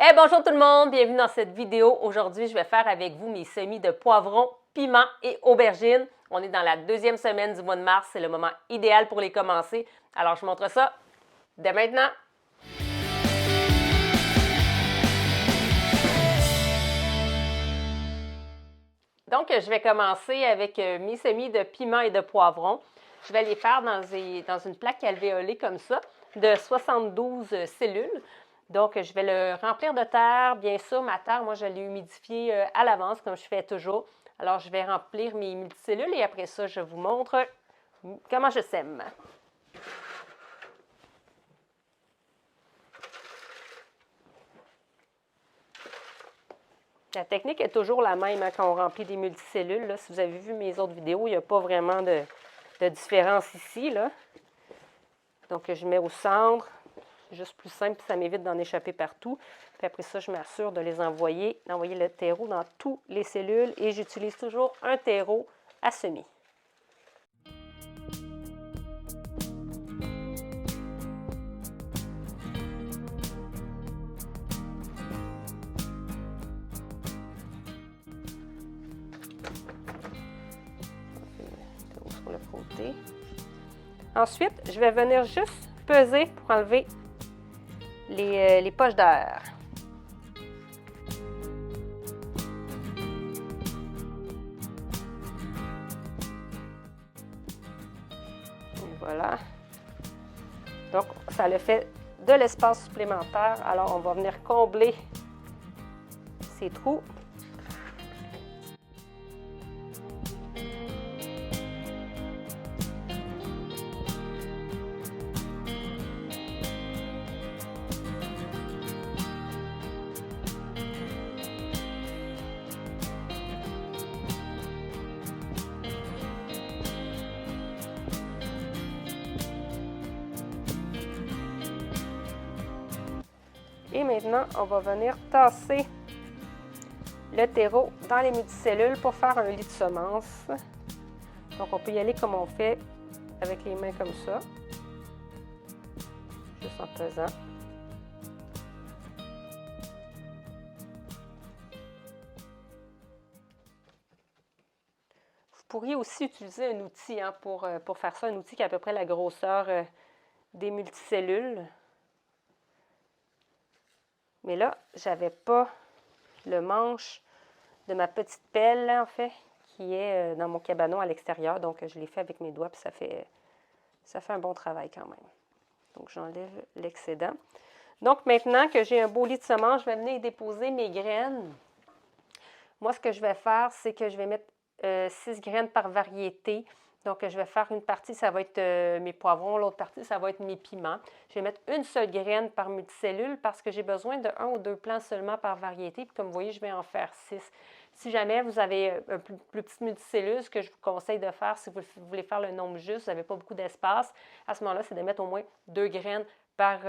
Hey, bonjour tout le monde, bienvenue dans cette vidéo. Aujourd'hui, je vais faire avec vous mes semis de poivrons, piments et aubergines. On est dans la deuxième semaine du mois de mars, c'est le moment idéal pour les commencer. Alors, je vous montre ça dès maintenant. Donc, je vais commencer avec mes semis de piments et de poivrons. Je vais les faire dans une plaque alvéolée comme ça, de 72 cellules. Donc, je vais le remplir de terre. Bien sûr, ma terre, moi, je l'ai humidifiée à l'avance, comme je fais toujours. Alors, je vais remplir mes multicellules et après ça, je vous montre comment je sème. La technique est toujours la même hein, quand on remplit des multicellules. Là. Si vous avez vu mes autres vidéos, il n'y a pas vraiment de différence ici. Là. Donc, je mets au centre. C'est juste plus simple, ça m'évite d'en échapper partout. Puis après ça, je m'assure de les d'envoyer le terreau dans toutes les cellules et j'utilise toujours un terreau à semis. Sur le côté. Ensuite, je vais venir juste peser pour enlever les poches d'air. Voilà. Donc, ça le fait de l'espace supplémentaire. Alors, on va venir combler ces trous. Et maintenant, on va venir tasser le terreau dans les multicellules pour faire un lit de semences. Donc, on peut y aller comme on fait avec les mains comme ça, juste en pesant. Vous pourriez aussi utiliser un outil hein, pour faire ça, un outil qui a à peu près la grosseur des multicellules. Mais là, je n'avais pas le manche de ma petite pelle, en fait, qui est dans mon cabanon à l'extérieur. Donc, je l'ai fait avec mes doigts, puis ça fait un bon travail quand même. Donc, j'enlève l'excédent. Donc, maintenant que j'ai un beau lit de semences, je vais venir déposer mes graines. Moi, ce que je vais faire, c'est que je vais mettre 6 graines par variété. Donc, je vais faire une partie, ça va être mes poivrons, l'autre partie, ça va être mes piments. Je vais mettre une seule graine par multicellule parce que j'ai besoin de 1 ou 2 plants seulement par variété. Puis, comme vous voyez, je vais en faire 6. Si jamais vous avez un plus petite multicellule, ce que je vous conseille de faire, si vous voulez faire le nombre juste, vous n'avez pas beaucoup d'espace, à ce moment-là, c'est de mettre au moins 2 graines par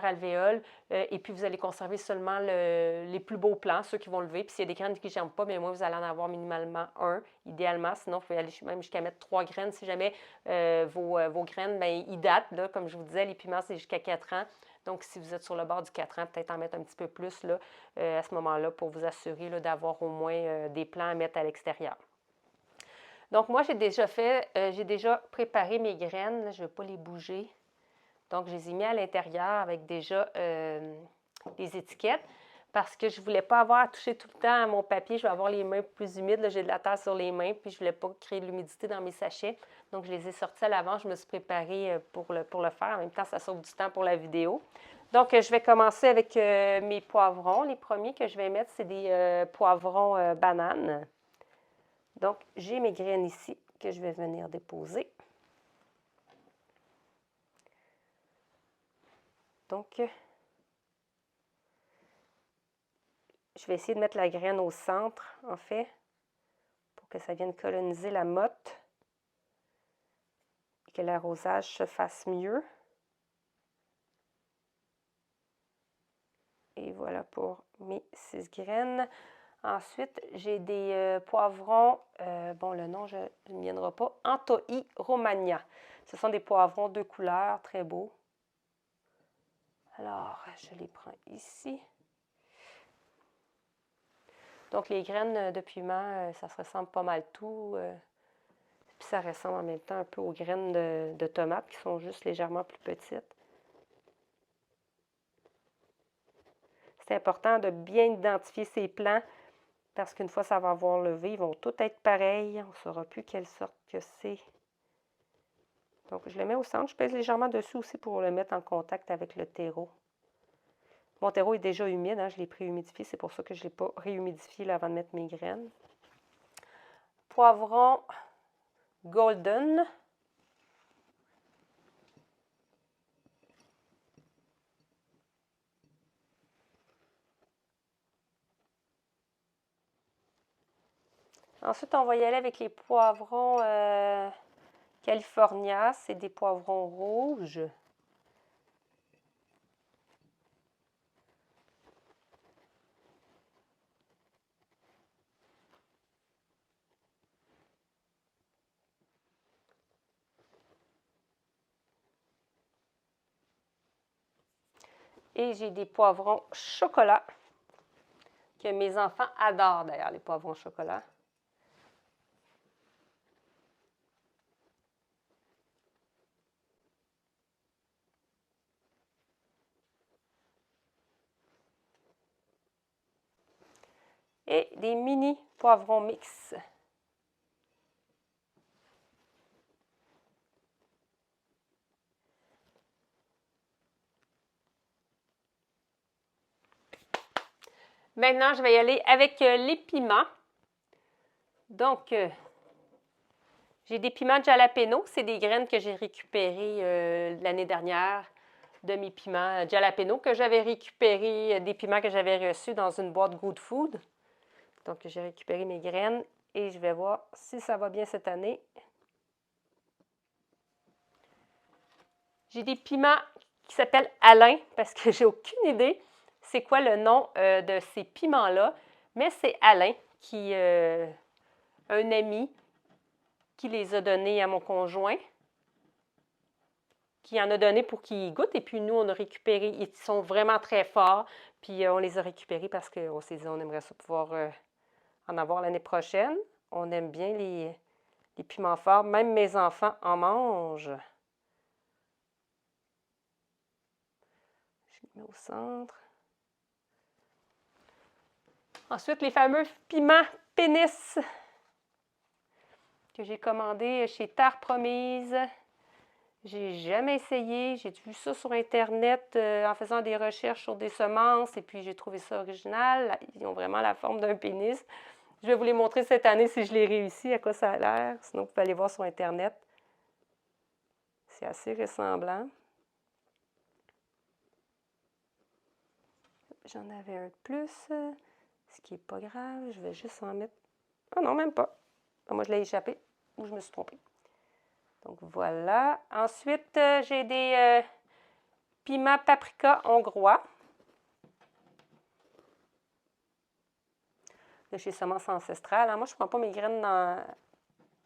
alvéole. Et puis, vous allez conserver seulement les plus beaux plants, ceux qui vont lever. Puis, s'il y a des graines qui ne germent pas, bien moi, vous allez en avoir minimalement 1, idéalement. Sinon, vous pouvez aller même jusqu'à mettre 3 graines. Si jamais vos graines, bien, ils datent. Là, comme je vous disais, les piments, c'est jusqu'à 4 ans. Donc, si vous êtes sur le bord du 4 ans, peut-être en mettre un petit peu plus là, à ce moment-là pour vous assurer d'avoir au moins des plants à mettre à l'extérieur. Donc, moi, j'ai déjà préparé mes graines. Là, je ne vais pas les bouger. Donc, je les ai mis à l'intérieur avec déjà les étiquettes parce que je ne voulais pas avoir à toucher tout le temps à mon papier. Je vais avoir les mains plus humides. J'ai de la terre sur les mains, puis je ne voulais pas créer de l'humidité dans mes sachets. Donc, je les ai sortis à l'avance. Je me suis préparée pour le faire. En même temps, ça sauve du temps pour la vidéo. Donc, je vais commencer avec mes poivrons. Les premiers que je vais mettre, c'est des poivrons bananes. Donc, j'ai mes graines ici que je vais venir déposer. Donc, je vais essayer de mettre la graine au centre, en fait, pour que ça vienne coloniser la motte et que l'arrosage se fasse mieux. Et voilà pour mes 6 graines. Ensuite, j'ai des poivrons, bon, le nom ne me viendra pas, Antoi Romagna. Ce sont des poivrons de couleur, très beaux. Alors, je les prends ici. Donc, les graines de piment, ça se ressemble pas mal tout. Puis ça ressemble en même temps un peu aux graines de tomates qui sont juste légèrement plus petites. C'est important de bien identifier ces plants parce qu'une fois ça va avoir levé, ils vont tous être pareils. On ne saura plus quelle sorte que c'est. Donc, je le mets au centre. Je pèse légèrement dessus aussi pour le mettre en contact avec le terreau. Mon terreau est déjà humide, hein, je l'ai préhumidifié. C'est pour ça que je ne l'ai pas réhumidifié là, avant de mettre mes graines. Poivron golden. Ensuite, on va y aller avec les poivrons California. C'est des poivrons rouges. Et j'ai des poivrons chocolat, que mes enfants adorent d'ailleurs, les poivrons chocolat. Et des mini poivrons mix. Maintenant, je vais y aller avec les piments. Donc, j'ai des piments jalapeno. C'est des graines que j'ai récupérées l'année dernière de mes piments jalapeno que j'avais récupérés, des piments que j'avais reçus dans une boîte Good Food. Donc, j'ai récupéré mes graines et je vais voir si ça va bien cette année. J'ai des piments qui s'appellent Alain parce que j'ai aucune idée c'est quoi le nom de ces piments-là, mais c'est Alain qui un ami qui les a donnés à mon conjoint, qui en a donné pour qu'il goûte. Et puis nous, on a récupéré, ils sont vraiment très forts. Puis on les a récupérés parce qu'on s'est dit on aimerait ça pouvoir en avoir l'année prochaine. On aime bien les piments forts. Même mes enfants en mangent. Je les mets au centre. Ensuite, les fameux piments pénis que j'ai commandés chez Terre Promise. J'ai jamais essayé. J'ai vu ça sur Internet en faisant des recherches sur des semences et puis j'ai trouvé ça original. Ils ont vraiment la forme d'un pénis. Je vais vous les montrer cette année si je l'ai réussi, à quoi ça a l'air. Sinon, vous pouvez aller voir sur Internet. C'est assez ressemblant. J'en avais un de plus, ce qui n'est pas grave. Je vais juste en mettre... Ah non, même pas. Moi, je l'ai échappé ou je me suis trompée. Donc, voilà. Ensuite, j'ai des piments paprika hongrois. De chez Semences Ancestrales. Alors, moi, je ne prends pas mes graines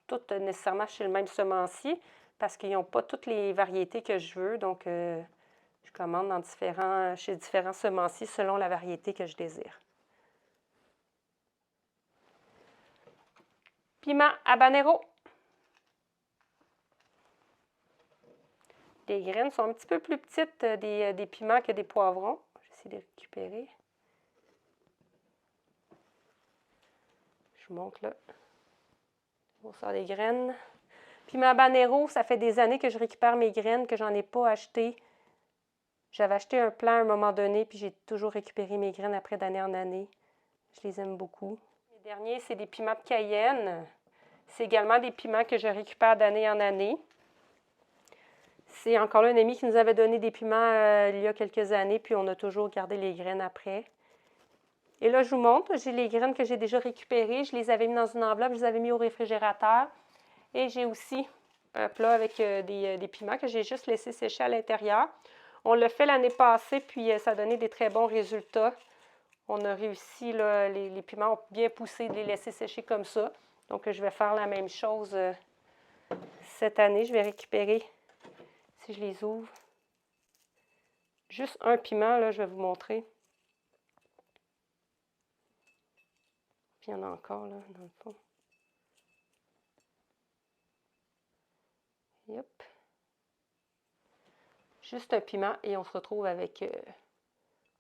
toutes nécessairement chez le même semencier parce qu'ils n'ont pas toutes les variétés que je veux. Donc, je commande chez différents semenciers selon la variété que je désire. Piment habanero. Les graines sont un petit peu plus petites des piments que des poivrons. J'essaie de récupérer. Je vous montre là. On sort des graines. Piment habanero, ça fait des années que je récupère mes graines, que j'en ai pas acheté. J'avais acheté un plant à un moment donné, puis j'ai toujours récupéré mes graines après d'année en année. Je les aime beaucoup. Les derniers, c'est des piments de Cayenne. C'est également des piments que je récupère d'année en année. C'est encore là un ami qui nous avait donné des piments il y a quelques années, puis on a toujours gardé les graines après. Et là, je vous montre, j'ai les graines que j'ai déjà récupérées. Je les avais mis dans une enveloppe, je les avais mis au réfrigérateur. Et j'ai aussi un plat avec des piments que j'ai juste laissé sécher à l'intérieur. On l'a fait l'année passée, puis ça a donné des très bons résultats. On a réussi, là, les piments ont bien poussé, de les laisser sécher comme ça. Donc, je vais faire la même chose cette année. Je vais récupérer, si je les ouvre, juste un piment, là, je vais vous montrer. qu'il y en a encore, là, dans le fond. Yep. Juste un piment et on se retrouve avec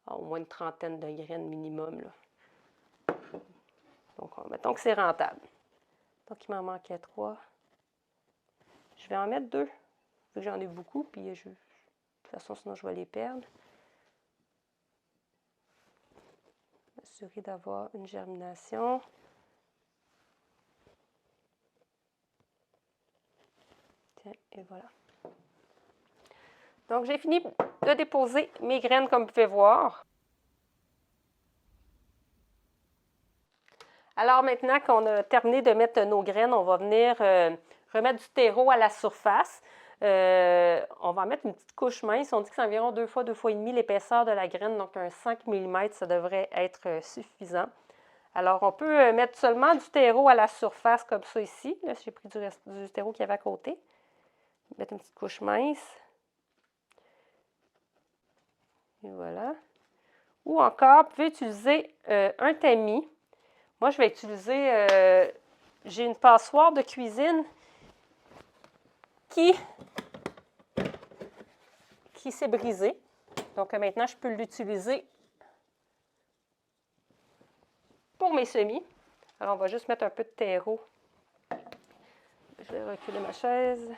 au moins une trentaine de graines minimum, là. Donc, mettons que c'est rentable. Donc, il m'en manquait 3. Je vais en mettre 2, vu que j'en ai beaucoup, puis de toute façon, sinon je vais les perdre. M'assurer d'avoir une germination. Tiens, et voilà. Donc, j'ai fini de déposer mes graines, comme vous pouvez voir. Alors, maintenant qu'on a terminé de mettre nos graines, on va venir remettre du terreau à la surface. On va en mettre une petite couche mince. On dit que c'est environ 2 fois, 2 fois et demi l'épaisseur de la graine, donc un 5 mm, ça devrait être suffisant. Alors, on peut mettre seulement du terreau à la surface, comme ça ici. Là, j'ai pris du terreau qu'il y avait à côté. Mettre une petite couche mince. Et voilà. Ou encore, vous pouvez utiliser un tamis. Moi, je vais utiliser, j'ai une passoire de cuisine qui s'est brisée. Donc, maintenant, je peux l'utiliser pour mes semis. Alors, on va juste mettre un peu de terreau. Je vais reculer ma chaise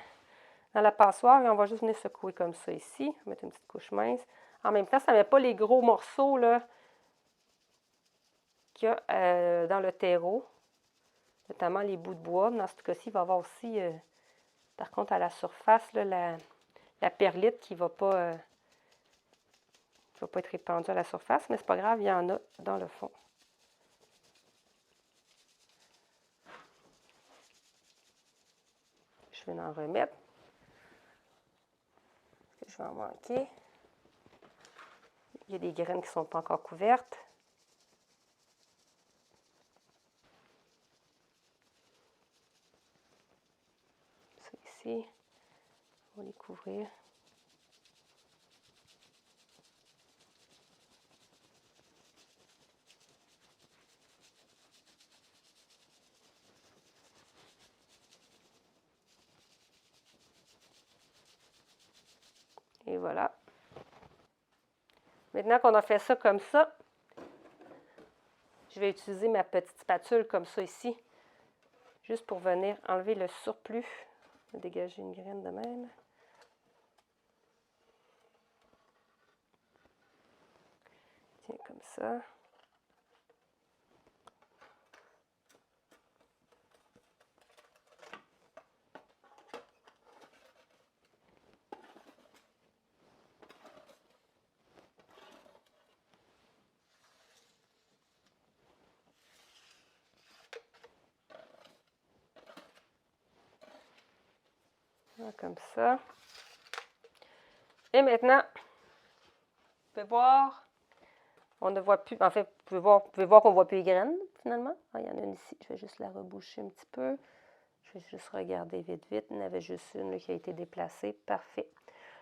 dans la passoire et on va juste venir secouer comme ça ici. On va mettre une petite couche mince. En même temps, ça ne met pas les gros morceaux là qu'il y a dans le terreau, notamment les bouts de bois. Dans ce cas-ci, il va y avoir aussi, par contre, à la surface, là, la perlite qui ne va pas être répandue à la surface, mais c'est pas grave, il y en a dans le fond. Je vais en remettre. Je vais en manquer. Il y a des graines qui ne sont pas encore couvertes. Ça ici, on va les couvrir. Et voilà. Maintenant qu'on a fait ça comme ça, je vais utiliser ma petite spatule comme ça ici, juste pour venir enlever le surplus. Je vais dégager une graine de même. Tiens, comme ça. Comme ça. Et maintenant, vous pouvez voir, on ne voit plus, en fait, vous pouvez voir qu'on ne voit plus les graines, finalement. Ah, il y en a une ici, je vais juste la reboucher un petit peu. Je vais juste regarder vite, vite. Il y en avait juste une là, qui a été déplacée. Parfait.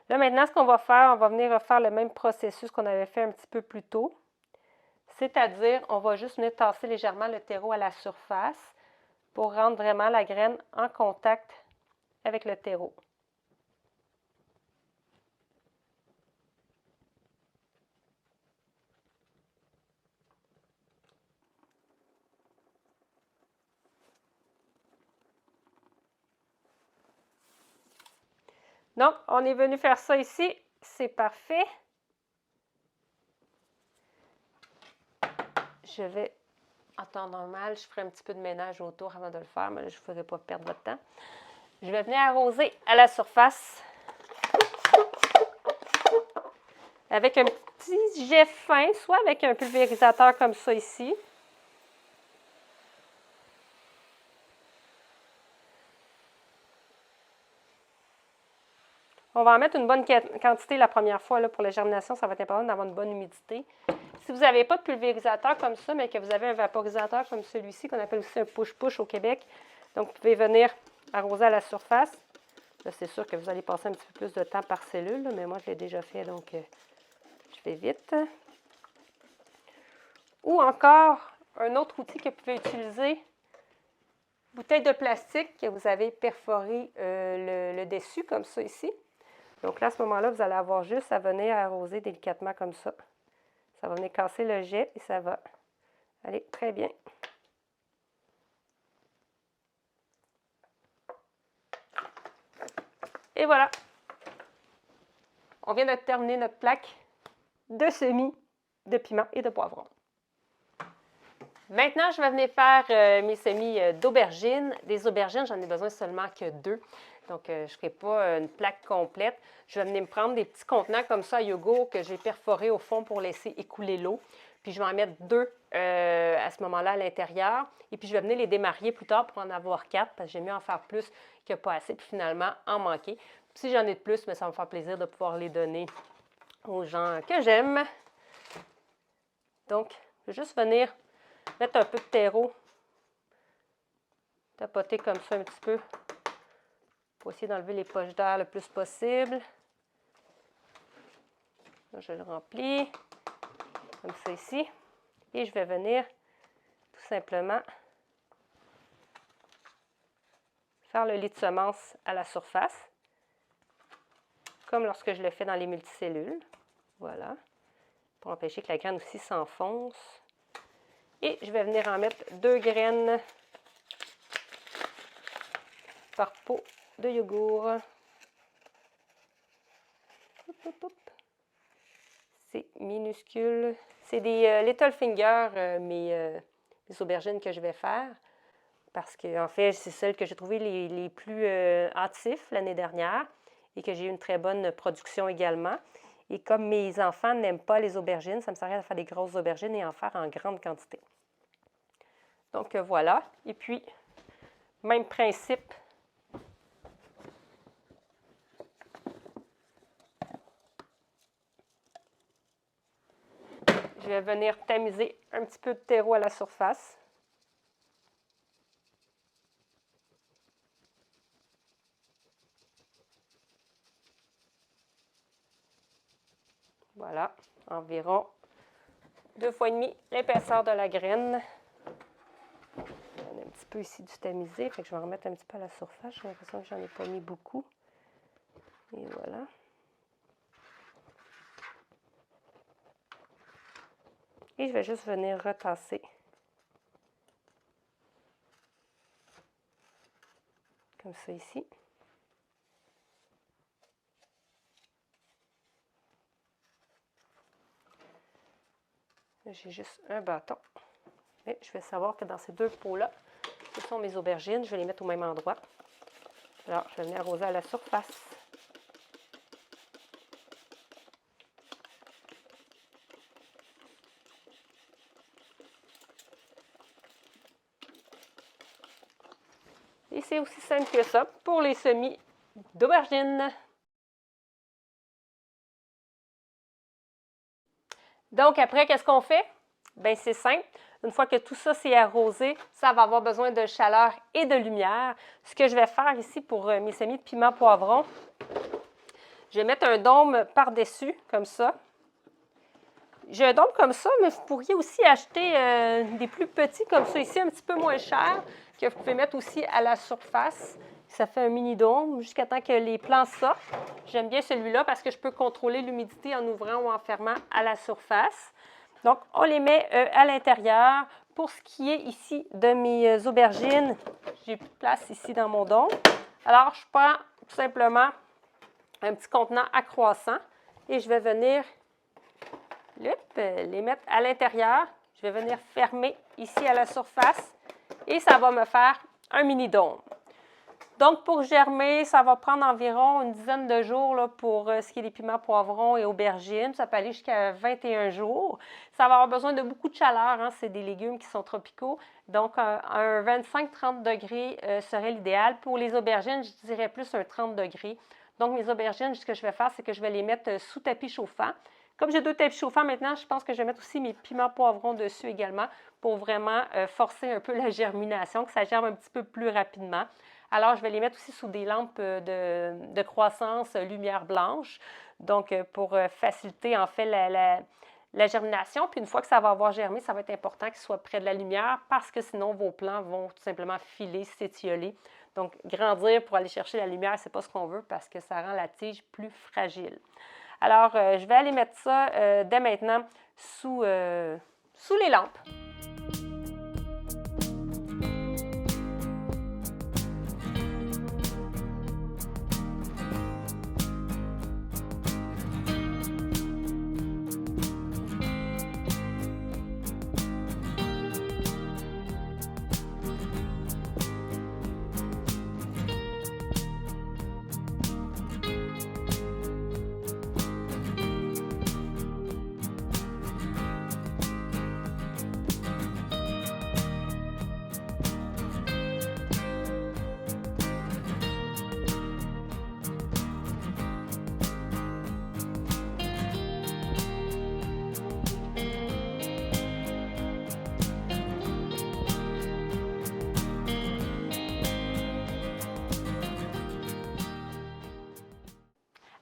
Là, maintenant, ce qu'on va faire, on va venir refaire le même processus qu'on avait fait un petit peu plus tôt. C'est-à-dire, on va juste venir tasser légèrement le terreau à la surface pour rendre vraiment la graine en contact avec le terreau. Donc, on est venu faire ça ici. C'est parfait. Je vais, en temps normal, je ferai un petit peu de ménage autour avant de le faire, mais là, je ne ferai pas perdre votre temps. Je vais venir arroser à la surface avec un petit jet fin, soit avec un pulvérisateur comme ça ici. On va en mettre une bonne quantité la première fois là, pour la germination. Ça va être important d'avoir une bonne humidité. Si vous n'avez pas de pulvérisateur comme ça, mais que vous avez un vaporisateur comme celui-ci, qu'on appelle aussi un push-push au Québec, donc vous pouvez venir arroser à la surface. Là, c'est sûr que vous allez passer un petit peu plus de temps par cellule, là, mais moi, je l'ai déjà fait, donc je fais vite. Ou encore, un autre outil que vous pouvez utiliser, bouteille de plastique que vous avez perforé le dessus, comme ça ici. Donc là, à ce moment-là, vous allez avoir juste à venir arroser délicatement comme ça. Ça va venir casser le jet et ça va aller très bien. Et voilà! On vient de terminer notre plaque de semis de piment et de poivron. Maintenant, je vais venir faire mes semis d'aubergines. Des aubergines, j'en ai besoin seulement que 2. Donc, je ne ferai pas une plaque complète. Je vais venir me prendre des petits contenants comme ça à yogourt que j'ai perforés au fond pour laisser écouler l'eau. Puis, je vais en mettre 2 à ce moment-là à l'intérieur. Et puis, je vais venir les démarier plus tard pour en avoir 4 parce que j'aime mieux en faire plus que pas assez. Puis, finalement, en manquer. Puis, si j'en ai de plus, mais ça va me faire plaisir de pouvoir les donner aux gens que j'aime. Donc, je vais juste venir mettre un peu de terreau, tapoter comme ça un petit peu pour essayer d'enlever les poches d'air le plus possible. Là, je le remplis comme ça ici. Et je vais venir tout simplement faire le lit de semences à la surface, comme lorsque je le fais dans les multicellules. Voilà, pour empêcher que la graine aussi s'enfonce. Et je vais venir en mettre 2 graines par pot de yogourt. C'est minuscule. C'est des Little Finger, mes aubergines que je vais faire. Parce que, en fait, c'est celles que j'ai trouvées les plus hâtifs l'année dernière et que j'ai eu une très bonne production également. Et comme mes enfants n'aiment pas les aubergines, ça me sert à rien de faire des grosses aubergines et en faire en grande quantité. Donc, voilà. Et puis, même principe. Je vais venir tamiser un petit peu de terreau à la surface. Voilà, environ 2 fois et demi l'épaisseur de la graine. On a un petit peu ici du tamisé, fait que je vais en remettre un petit peu à la surface. J'ai l'impression que j'en ai pas mis beaucoup. Et voilà. Et je vais juste venir retasser. Comme ça ici. J'ai juste un bâton. Et je vais savoir que dans ces 2 pots-là, ce sont mes aubergines. Je vais les mettre au même endroit. Alors, je vais venir arroser à la surface. Et c'est aussi simple que ça pour les semis d'aubergines. Donc, après, qu'est-ce qu'on fait? Bien, c'est simple. Une fois que tout ça s'est arrosé, ça va avoir besoin de chaleur et de lumière. Ce que je vais faire ici pour mes semis de piment poivron, je vais mettre un dôme par-dessus, comme ça. J'ai un dôme comme ça, mais vous pourriez aussi acheter des plus petits comme ça ici, un petit peu moins cher, que vous pouvez mettre aussi à la surface. Ça fait un mini dôme jusqu'à temps que les plants sortent. J'aime bien celui-là parce que je peux contrôler l'humidité en ouvrant ou en fermant à la surface. Donc, on les met à l'intérieur. Pour ce qui est ici de mes aubergines, j'ai plus de place ici dans mon dôme. Alors, je prends tout simplement un petit contenant à croissant et je vais venir les mettre à l'intérieur. Je vais venir fermer ici à la surface et ça va me faire un mini dôme. Donc, pour germer, ça va prendre environ une dizaine de jours là, pour ce qui est des piments poivrons et aubergines. Ça peut aller jusqu'à 21 jours. Ça va avoir besoin de beaucoup de chaleur. Hein. C'est des légumes qui sont tropicaux. Donc, un 25-30 degrés serait l'idéal. Pour les aubergines, je dirais plus un 30 degrés. Donc, mes aubergines, ce que je vais faire, c'est que je vais les mettre sous tapis chauffant. Comme j'ai 2 tapis chauffants maintenant, je pense que je vais mettre aussi mes piments poivrons dessus également pour vraiment forcer un peu la germination, que ça germe un petit peu plus rapidement. Alors, je vais les mettre aussi sous des lampes de croissance lumière blanche, donc pour faciliter en fait la germination. Puis une fois que ça va avoir germé, ça va être important qu'il soit près de la lumière parce que sinon vos plants vont tout simplement filer, s'étioler. Donc grandir pour aller chercher la lumière, ce n'est pas ce qu'on veut parce que ça rend la tige plus fragile. Alors je vais aller mettre ça dès maintenant sous les lampes.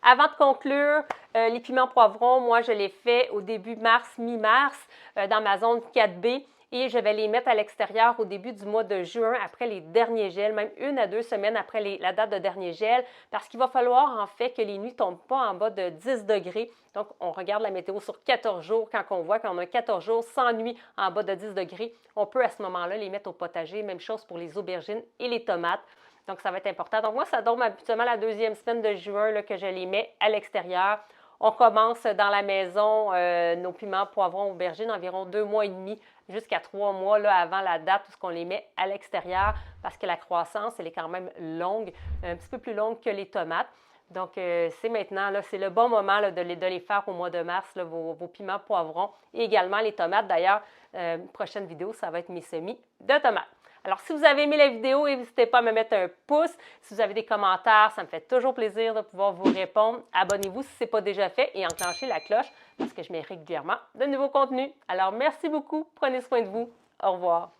Avant de conclure, les piments poivrons, moi je les fais au début mars, mi-mars, dans ma zone 4B et je vais les mettre à l'extérieur au début du mois de juin, après les derniers gels, même 1 à 2 semaines après la date de dernier gel, parce qu'il va falloir en fait que les nuits ne tombent pas en bas de 10 degrés. Donc, on regarde la météo sur 14 jours. Quand on voit qu'on a 14 jours sans nuit en bas de 10 degrés, on peut à ce moment-là les mettre au potager. Même chose pour les aubergines et les tomates. Donc, ça va être important. Donc, moi, ça tombe habituellement la 2e semaine de juin là, que je les mets à l'extérieur. On commence dans la maison nos piments, poivrons, aubergines environ 2 mois et demi jusqu'à 3 mois là, avant la date où on les met à l'extérieur parce que la croissance, elle est quand même longue, un petit peu plus longue que les tomates. Donc, c'est maintenant, c'est le bon moment là, de les faire au mois de mars, là, vos piments, poivrons et également les tomates. D'ailleurs, prochaine vidéo, ça va être mes semis de tomates. Alors, si vous avez aimé la vidéo, n'hésitez pas à me mettre un pouce. Si vous avez des commentaires, ça me fait toujours plaisir de pouvoir vous répondre. Abonnez-vous si ce n'est pas déjà fait et enclenchez la cloche parce que je mets régulièrement de nouveaux contenus. Alors, merci beaucoup. Prenez soin de vous. Au revoir.